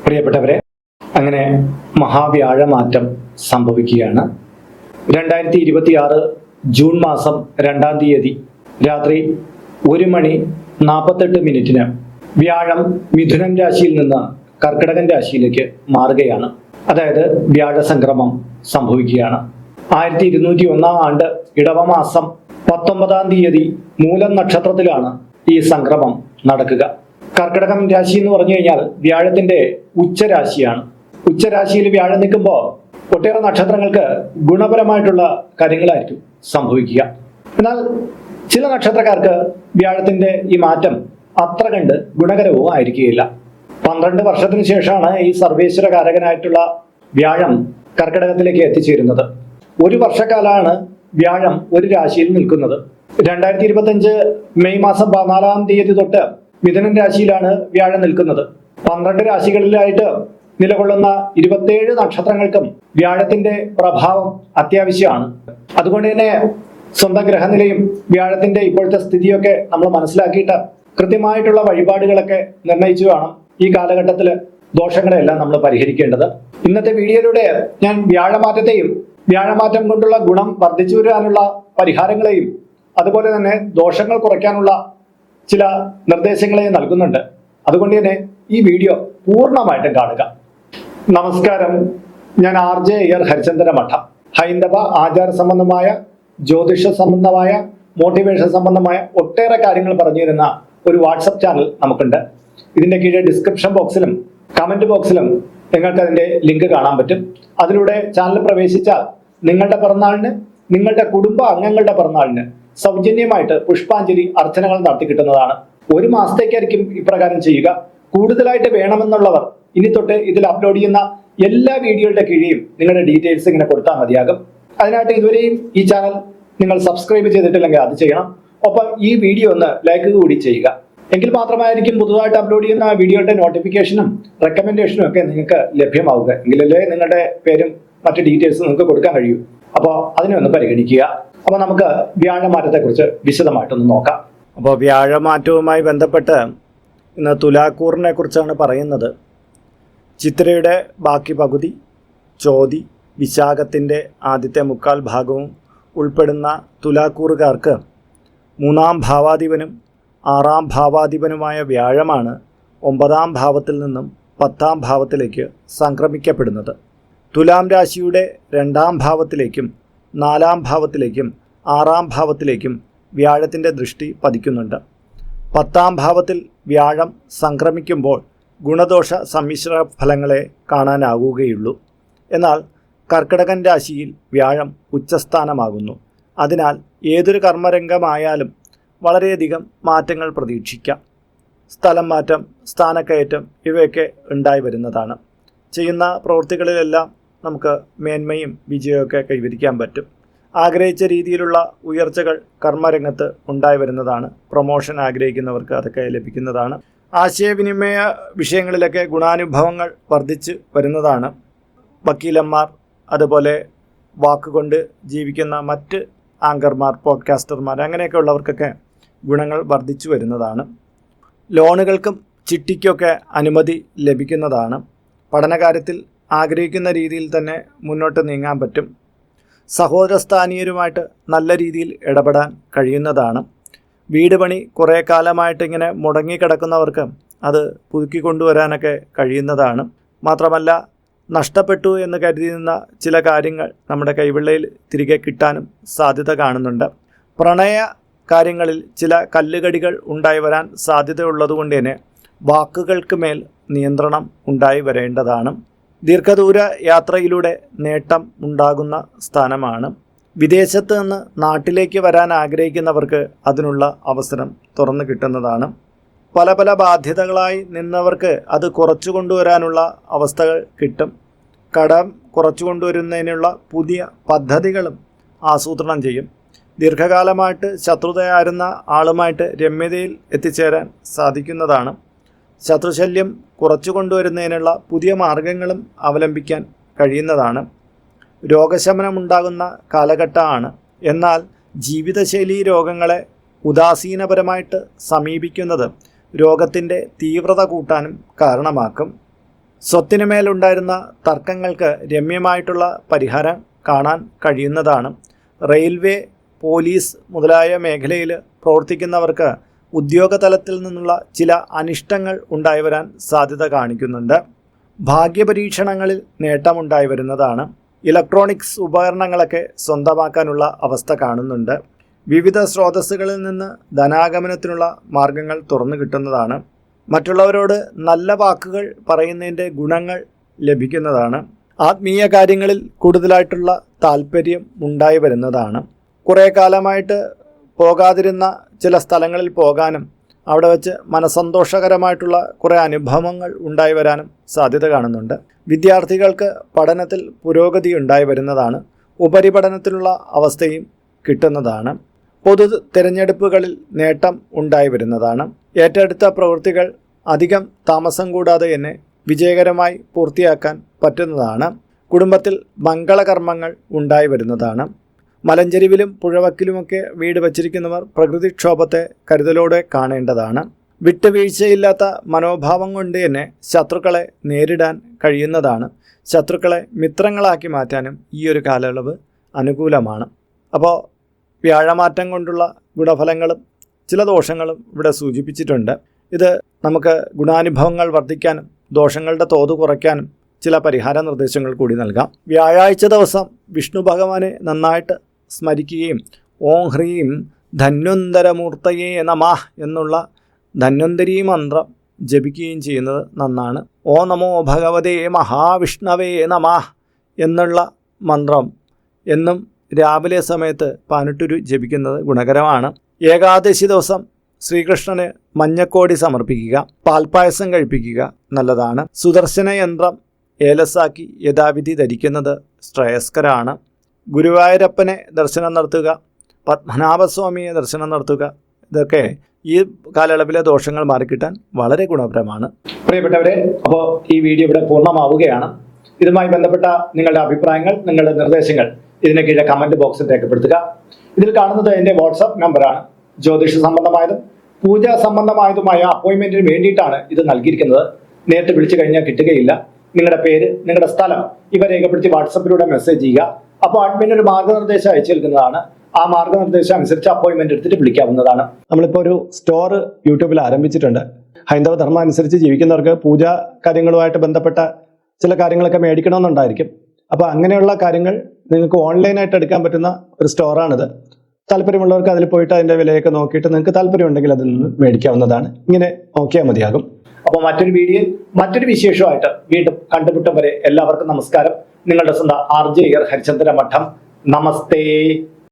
പ്രിയപ്പെട്ടവരെ, അങ്ങനെ മഹാവ്യാഴമാറ്റം സംഭവിക്കുകയാണ്. 2026 ജൂൺ മാസം 2-ാം തീയതി രാത്രി 1:48 വ്യാഴം മിഥുനം രാശിയിൽ നിന്ന് കർക്കിടകൻ രാശിയിലേക്ക് മാറുകയാണ്. അതായത് വ്യാഴസംക്രമം സംഭവിക്കുകയാണ്. 1201 ആണ്ട് ഇടവമാസം 19-ാം തീയതി മൂലം നക്ഷത്രത്തിലാണ് ഈ സംക്രമം നടക്കുക. കർക്കിടകം രാശി എന്ന് പറഞ്ഞു കഴിഞ്ഞാൽ വ്യാഴത്തിന്റെ ഉച്ചരാശിയാണ്. ഉച്ചരാശിയിൽ വ്യാഴം നിൽക്കുമ്പോൾ ഒട്ടേറെ നക്ഷത്രങ്ങൾക്ക് ഗുണപരമായിട്ടുള്ള കാര്യങ്ങളായിരിക്കും സംഭവിക്കുക. എന്നാൽ ചില നക്ഷത്രക്കാർക്ക് വ്യാഴത്തിന്റെ ഈ മാറ്റം അത്ര കണ്ട് ഗുണകരവും ആയിരിക്കുകയില്ല. 12 വർഷത്തിന് ശേഷമാണ് ഈ സർവേശ്വരകാരകനായിട്ടുള്ള വ്യാഴം കർക്കിടകത്തിലേക്ക് എത്തിച്ചേരുന്നത്. ഒരു വർഷക്കാലമാണ് വ്യാഴം ഒരു രാശിയിൽ നിൽക്കുന്നത്. 2025 മെയ് മാസം 14-ാം തീയതി തൊട്ട് മിഥുനം രാശിയിലാണ് വ്യാഴം നിൽക്കുന്നത്. 12 രാശികളിലായിട്ട് നിലകൊള്ളുന്ന 27 നക്ഷത്രങ്ങൾക്കും വ്യാഴത്തിന്റെ പ്രഭാവം അത്യാവശ്യമാണ്. അതുകൊണ്ട് തന്നെ സ്വന്തം ഗ്രഹനിലയും വ്യാഴത്തിന്റെ ഇപ്പോഴത്തെ സ്ഥിതിയൊക്കെ നമ്മൾ മനസ്സിലാക്കിയിട്ട് കൃത്യമായിട്ടുള്ള വഴിപാടുകളൊക്കെ നിർണയിച്ചു വേണം ഈ കാലഘട്ടത്തിൽ ദോഷങ്ങളെല്ലാം നമ്മൾ പരിഹരിക്കേണ്ടത്. ഇന്നത്തെ വീഡിയോയിലൂടെ ഞാൻ വ്യാഴമാറ്റത്തെയും വ്യാഴമാറ്റം കൊണ്ടുള്ള ഗുണം വർദ്ധിച്ചു വരാനുള്ള പരിഹാരങ്ങളെയും അതുപോലെ തന്നെ ദോഷങ്ങൾ കുറയ്ക്കാനുള്ള ചില നിർദ്ദേശങ്ങളെയും നൽകുന്നുണ്ട്. അതുകൊണ്ട് തന്നെ ഈ വീഡിയോ പൂർണ്ണമായിട്ടും കാണുക. നമസ്കാരം, ഞാൻ RJ അയ്യർ ഹരിചന്ദ്ര മഠം. ഹൈന്ദവ ആചാര സംബന്ധമായ, ജ്യോതിഷ സംബന്ധമായ, മോട്ടിവേഷൻ സംബന്ധമായ ഒട്ടേറെ കാര്യങ്ങൾ പറഞ്ഞു തരുന്ന ഒരു വാട്സപ്പ് ചാനൽ നമുക്കുണ്ട്. ഇതിന്റെ കീഴെ ഡിസ്ക്രിപ്ഷൻ ബോക്സിലും കമന്റ് ബോക്സിലും നിങ്ങൾക്ക് അതിന്റെ ലിങ്ക് കാണാൻ പറ്റും. അതിലൂടെ ചാനൽ പ്രവേശിച്ചാൽ നിങ്ങളുടെ പിറന്നാളിന്, നിങ്ങളുടെ കുടുംബ അംഗങ്ങളുടെ പിറന്നാളിന് സൗജന്യമായിട്ട് പുഷ്പാഞ്ജലി അർച്ചനകൾ നടത്തി കിട്ടുന്നതാണ്. 1 മാസത്തേക്കായിരിക്കും ഇപ്രകാരം ചെയ്യുക. കൂടുതലായിട്ട് വേണമെന്നുള്ളവർ ഇനി തൊട്ട് ഇതിൽ അപ്ലോഡ് ചെയ്യുന്ന എല്ലാ വീഡിയോയുടെ കീഴെയും നിങ്ങളുടെ ഡീറ്റെയിൽസ് ഇങ്ങനെ കൊടുത്താൽ മതിയാകും. അതിനായിട്ട് ഇതുവരെയും ഈ ചാനൽ നിങ്ങൾ സബ്സ്ക്രൈബ് ചെയ്തിട്ടില്ലെങ്കിൽ അത് ചെയ്യണം. ഒപ്പം ഈ വീഡിയോ ഒന്ന് ലൈക്ക് കൂടി ചെയ്യുക. എങ്കിൽ മാത്രമായിരിക്കും പുതുതായിട്ട് അപ്ലോഡ് ചെയ്യുന്ന വീഡിയോയുടെ നോട്ടിഫിക്കേഷനും റെക്കമെൻഡേഷനും ഒക്കെ നിങ്ങൾക്ക് ലഭ്യമാവുക. എങ്കിലല്ലേ നിങ്ങളുടെ പേരും മറ്റു ഡീറ്റെയിൽസും നിങ്ങൾക്ക് കൊടുക്കാൻ കഴിയൂ. അപ്പോൾ അതിനെ ഒന്ന് പരിഗണിക്കുക. അപ്പോൾ നമുക്ക് വ്യാഴമാറ്റത്തെക്കുറിച്ച് വിശദമായിട്ടൊന്ന് നോക്കാം. അപ്പോൾ വ്യാഴമാറ്റവുമായി ബന്ധപ്പെട്ട് ഇന്ന് തുലാക്കൂറിനെ കുറിച്ചാണ് പറയുന്നത്. ചിത്രയുടെ ബാക്കി പകുതി, ചോതി, വിശാഖത്തിൻ്റെ ആദ്യത്തെ 3/4 ഭാഗവും ഉൾപ്പെടുന്ന തുലാക്കൂറുകാർക്ക് 3-ാം ഭാവാധിപനും 6-ാം ഭാവാധിപനുമായ വ്യാഴമാണ് 9-ാം ഭാവത്തിൽ നിന്നും 10-ാം ഭാവത്തിലേക്ക് സംക്രമിക്കപ്പെടുന്നത്. തുലാം രാശിയുടെ 2-ാം ഭാവത്തിലേക്കും 4-ാം ഭാവത്തിലേക്കും 6-ാം ഭാവത്തിലേക്കും വ്യാഴത്തിൻ്റെ ദൃഷ്ടി പതിക്കുന്നുണ്ട്. 10-ാം ഭാവത്തിൽ വ്യാഴം സംക്രമിക്കുമ്പോൾ ഗുണദോഷ സമ്മിശ്ര ഫലങ്ങളെ കാണാനാവുകയുള്ളൂ. എന്നാൽ കർക്കിടകൻ രാശിയിൽ വ്യാഴം ഉച്ചസ്ഥാനമാകുന്നു. അതിനാൽ ഏതൊരു കർമ്മരംഗമായാലും വളരെയധികം മാറ്റങ്ങൾ പ്രതീക്ഷിക്കാം. സ്ഥലം മാറ്റം, സ്ഥാനക്കയറ്റം ഇവയൊക്കെ ഉണ്ടായി വരുന്നതാണ്. ചെയ്യുന്ന പ്രവൃത്തികളിലെല്ലാം നമുക്ക് മേന്മയും വിജയമൊക്കെ കൈവരിക്കാൻ പറ്റും. ആഗ്രഹിച്ച രീതിയിലുള്ള ഉയർച്ചകൾ കർമ്മരംഗത്ത് ഉണ്ടായി വരുന്നതാണ്. പ്രൊമോഷൻ ആഗ്രഹിക്കുന്നവർക്ക് അതൊക്കെ ലഭിക്കുന്നതാണ്. ആശയവിനിമയ വിഷയങ്ങളിലൊക്കെ ഗുണാനുഭവങ്ങൾ വർദ്ധിച്ച് വരുന്നതാണ്. വക്കീലന്മാർ, അതുപോലെ വാക്കുകൊണ്ട് ജീവിക്കുന്ന മറ്റ് ആങ്കർമാർ, പോഡ്കാസ്റ്റർമാർ അങ്ങനെയൊക്കെ ഉള്ളവർക്കൊക്കെ ഗുണങ്ങൾ വർദ്ധിച്ചു വരുന്നതാണ്. ലോണുകൾക്കും ചിട്ടിക്കൊക്കെ അനുമതി ലഭിക്കുന്നതാണ്. പഠനകാര്യത്തിൽ ആഗ്രഹിക്കുന്ന രീതിയിൽ തന്നെ മുന്നോട്ട് നീങ്ങാൻ പറ്റും. സഹോദരസ്ഥാനീയരുമായിട്ട് നല്ല രീതിയിൽ ഇടപെടാൻ കഴിയുന്നതാണ്. വീട് പണി കുറേ കാലമായിട്ട് ഇങ്ങനെ മുടങ്ങിക്കിടക്കുന്നവർക്ക് അത് പുതുക്കി കൊണ്ടുവരാനൊക്കെ കഴിയുന്നതാണ്. മാത്രമല്ല, നഷ്ടപ്പെട്ടു എന്ന് കരുതിയിരുന്ന ചില കാര്യങ്ങൾ നമ്മുടെ കൈവെള്ളയിൽ തിരികെ കിട്ടാനും സാധ്യത കാണുന്നുണ്ട്. പ്രണയ കാര്യങ്ങളിൽ ചില കല്ലുകടികൾ ഉണ്ടായി വരാൻ സാധ്യതയുള്ളതുകൊണ്ട് തന്നെ വാക്കുകൾക്ക് മേൽ നിയന്ത്രണം ഉണ്ടായി വരേണ്ടതാണ്. ദീർഘദൂര യാത്രയിലൂടെ നേട്ടം ഉണ്ടാകുന്ന സ്ഥാനമാണ്. വിദേശത്ത് നിന്ന് നാട്ടിലേക്ക് വരാൻ ആഗ്രഹിക്കുന്നവർക്ക് അതിനുള്ള അവസരം തുറന്നു കിട്ടുന്നതാണ്. പല പല ബാധ്യതകളായി നിന്നവർക്ക് അത് കുറച്ചു കൊണ്ടുവരാനുള്ള അവസ്ഥകൾ കിട്ടും. കടം കുറച്ചു കൊണ്ടുവരുന്നതിനുള്ള പുതിയ പദ്ധതികളും ആസൂത്രണം ചെയ്യും. ദീർഘകാലമായിട്ട് ശത്രുതയായിരുന്ന ആളുമായിട്ട് രമ്യതയിൽ എത്തിച്ചേരാൻ സാധിക്കുന്നതാണ്. ശത്രുശല്യം കുറച്ചു കൊണ്ടുവരുന്നതിനുള്ള പുതിയ മാർഗങ്ങളും അവലംബിക്കാൻ കഴിയുന്നതാണ്. രോഗശമനമുണ്ടാകുന്ന കാലഘട്ടമാണ്. എന്നാൽ ജീവിതശൈലീ രോഗങ്ങളെ ഉദാസീനപരമായിട്ട് സമീപിക്കുന്നത് രോഗത്തിൻ്റെ തീവ്രത കൂട്ടാനും കാരണമാക്കും. സ്വത്തിനുമേലുണ്ടായിരുന്ന തർക്കങ്ങൾക്ക് രമ്യമായിട്ടുള്ള പരിഹാരം കാണാൻ കഴിയുന്നതാണ്. റെയിൽവേ, പോലീസ് മുതലായ മേഖലയിൽ പ്രവർത്തിക്കുന്നവർക്ക് ഉദ്യോഗതലത്തിൽ നിന്നുള്ള ചില അനിഷ്ടങ്ങൾ ഉണ്ടായി വരാൻ സാധ്യത കാണിക്കുന്നുണ്ട്. ഭാഗ്യപരീക്ഷണങ്ങളിൽ നേട്ടമുണ്ടായി വരുന്നതാണ്. ഇലക്ട്രോണിക്സ് ഉപകരണങ്ങളൊക്കെ സ്വന്തമാക്കാനുള്ള അവസ്ഥ കാണുന്നുണ്ട്. വിവിധ സ്രോതസ്സുകളിൽ നിന്ന് ധനാഗമനത്തിനുള്ള മാർഗങ്ങൾ തുറന്നു കിട്ടുന്നതാണ്. മറ്റുള്ളവരോട് നല്ല വാക്കുകൾ പറയുന്നതിൻ്റെ ഗുണങ്ങൾ ലഭിക്കുന്നതാണ്. ആത്മീയ കാര്യങ്ങളിൽ കൂടുതലായിട്ടുള്ള താല്പര്യം ഉണ്ടായി വരുന്നതാണ്. കുറേ കാലമായിട്ട് പോകാതിരുന്ന ചില സ്ഥലങ്ങളിൽ പോകാനും അവിടെ വെച്ച് മനസ്സന്തോഷകരമായിട്ടുള്ള കുറേ അനുഭവങ്ങൾ ഉണ്ടായി വരാനും സാധ്യത കാണുന്നുണ്ട്. വിദ്യാർത്ഥികൾക്ക് പഠനത്തിൽ പുരോഗതി ഉണ്ടായി വരുന്നതാണ്. ഉപരിപഠനത്തിനുള്ള അവസ്ഥയും കിട്ടുന്നതാണ്. പൊതു തിരഞ്ഞെടുപ്പുകളിൽ നേട്ടം ഉണ്ടായി വരുന്നതാണ്. ഏറ്റെടുത്ത പ്രവൃത്തികൾ അധികം താമസം കൂടാതെ തന്നെ വിജയകരമായി പൂർത്തിയാക്കാൻ പറ്റുന്നതാണ്. കുടുംബത്തിൽ മംഗളകർമ്മങ്ങൾ ഉണ്ടായി വരുന്നതാണ്. മലഞ്ചെരിവിലും പുഴവക്കിലുമൊക്കെ വീട് വച്ചിരിക്കുന്നവർ പ്രകൃതിക്ഷോഭത്തെ കരുതലോടെ കാണേണ്ടതാണ്. വിട്ടുവീഴ്ചയില്ലാത്ത മനോഭാവം കൊണ്ട് തന്നെ ശത്രുക്കളെ നേരിടാൻ കഴിയുന്നതാണ്. ശത്രുക്കളെ മിത്രങ്ങളാക്കി മാറ്റാനും ഈ ഒരു കാലയളവ് അനുകൂലമാണ്. അപ്പോൾ വ്യാഴമാറ്റം കൊണ്ടുള്ള ഗുണഫലങ്ങളും ചില ദോഷങ്ങളും ഇവിടെ സൂചിപ്പിച്ചിട്ടുണ്ട്. ഇത് നമുക്ക് ഗുണാനുഭവങ്ങൾ വർദ്ധിക്കാനും ദോഷങ്ങളുടെ തോത് കുറയ്ക്കാനും ചില പരിഹാര നിർദ്ദേശങ്ങൾ കൂടി നൽകാം. വ്യാഴാഴ്ച ദിവസം വിഷ്ണു ഭഗവാനെ നന്നായിട്ട് സ്മരിക്കുകയും ഓം ഹ്രീം ധന്വന്തരമൂർത്തയേ നമഃ എന്നുള്ള ധന്വന്തരി മന്ത്രം ജപിക്കുകയും ചെയ്യുന്നത് നന്നാണ്. ഓ നമോ ഭഗവതേ മഹാവിഷ്ണവേ നമഃ എന്നുള്ള മന്ത്രം എന്നും രാവിലെ സമയത്ത് 18 ജപിക്കുന്നത് ഗുണകരമാണ്. ഏകാദശി ദിവസം ശ്രീകൃഷ്ണന് മഞ്ഞക്കോടി സമർപ്പിക്കുക, പാൽപ്പായസം കഴിപ്പിക്കുക നല്ലതാണ്. സുദർശന യന്ത്രം ഏലസാക്കി യഥാവിധി ധരിക്കുന്നത് ശ്രേയസ്കരാണ്. ഗുരുവായൂരപ്പനെ ദർശനം നടത്തുക, പത്മനാഭസ്വാമിയെ ദർശനം നടത്തുക, ഇതൊക്കെ ഈ കാലയളവിലെ ദോഷങ്ങൾ മാറിക്കിട്ടാൻ വളരെ ഗുണപരമാണ്. പ്രിയപ്പെട്ടവരെ, അപ്പോൾ ഈ വീഡിയോ ഇവിടെ പൂർണ്ണമാവുകയാണ്. ഇതുമായി ബന്ധപ്പെട്ട നിങ്ങളുടെ അഭിപ്രായങ്ങൾ, നിങ്ങളുടെ നിർദ്ദേശങ്ങൾ ഇതിന് കീഴെ കമൻറ്റ് ബോക്സിൽ രേഖപ്പെടുത്തുക. ഇതിൽ കാണുന്നത് എൻ്റെ വാട്സാപ്പ് നമ്പറാണ്. ജ്യോതിഷ സംബന്ധമായതും പൂജാ സംബന്ധമായതുമായ അപ്പോയിൻമെൻറ്റിന് വേണ്ടിയിട്ടാണ് ഇത് നൽകിയിരിക്കുന്നത്. നേരിട്ട് വിളിച്ചു കഴിഞ്ഞാൽ കിട്ടുകയില്ല. നിങ്ങളുടെ പേര്, നിങ്ങളുടെ സ്ഥലം ഇവ രേഖപ്പെടുത്തി വാട്സപ്പിലൂടെ മെസ്സേജ് ചെയ്യുക. അപ്പോൾ അഡ്മിൻ ഒരു മാർഗ്ഗനിർദ്ദേശം അയച്ചു നൽകുന്നതാണ്. ആ മാർഗ്ഗനിർദ്ദേശം അനുസരിച്ച് അപ്പോയിൻമെന്റ് എടുത്തിട്ട് വിളിക്കാവുന്നതാണ്. നമ്മളിപ്പോൾ ഒരു സ്റ്റോർ യൂട്യൂബിൽ ആരംഭിച്ചിട്ടുണ്ട്. ഹൈന്ദവ ധർമ്മം അനുസരിച്ച് ജീവിക്കുന്നവർക്ക് പൂജാ കാര്യങ്ങളുമായിട്ട് ബന്ധപ്പെട്ട ചില കാര്യങ്ങളൊക്കെ മേടിക്കണമെന്നുണ്ടായിരിക്കും. അപ്പോൾ അങ്ങനെയുള്ള കാര്യങ്ങൾ നിങ്ങൾക്ക് ഓൺലൈനായിട്ട് എടുക്കാൻ പറ്റുന്ന ഒരു സ്റ്റോറാണിത്. താല്പര്യമുള്ളവർക്ക് അതിൽ പോയിട്ട് അതിൻ്റെ വിലയൊക്കെ നോക്കിയിട്ട് നിങ്ങൾക്ക് താല്പര്യമുണ്ടെങ്കിൽ അതിൽ നിന്ന് മേടിക്കാവുന്നതാണ്. ഇങ്ങനെ നോക്കിയാൽ മതിയാകും. അപ്പോൾ മറ്റൊരു വീഡിയോയിൽ മറ്റൊരു വിശേഷമായിട്ട് വീണ്ടും കണ്ടുമുട്ടും വരെ എല്ലാവർക്കും നമസ്കാരം. നിങ്ങളുടെ സ്വന്തം RJ ഹരിചന്ദ്ര മഠം. നമസ്തേ.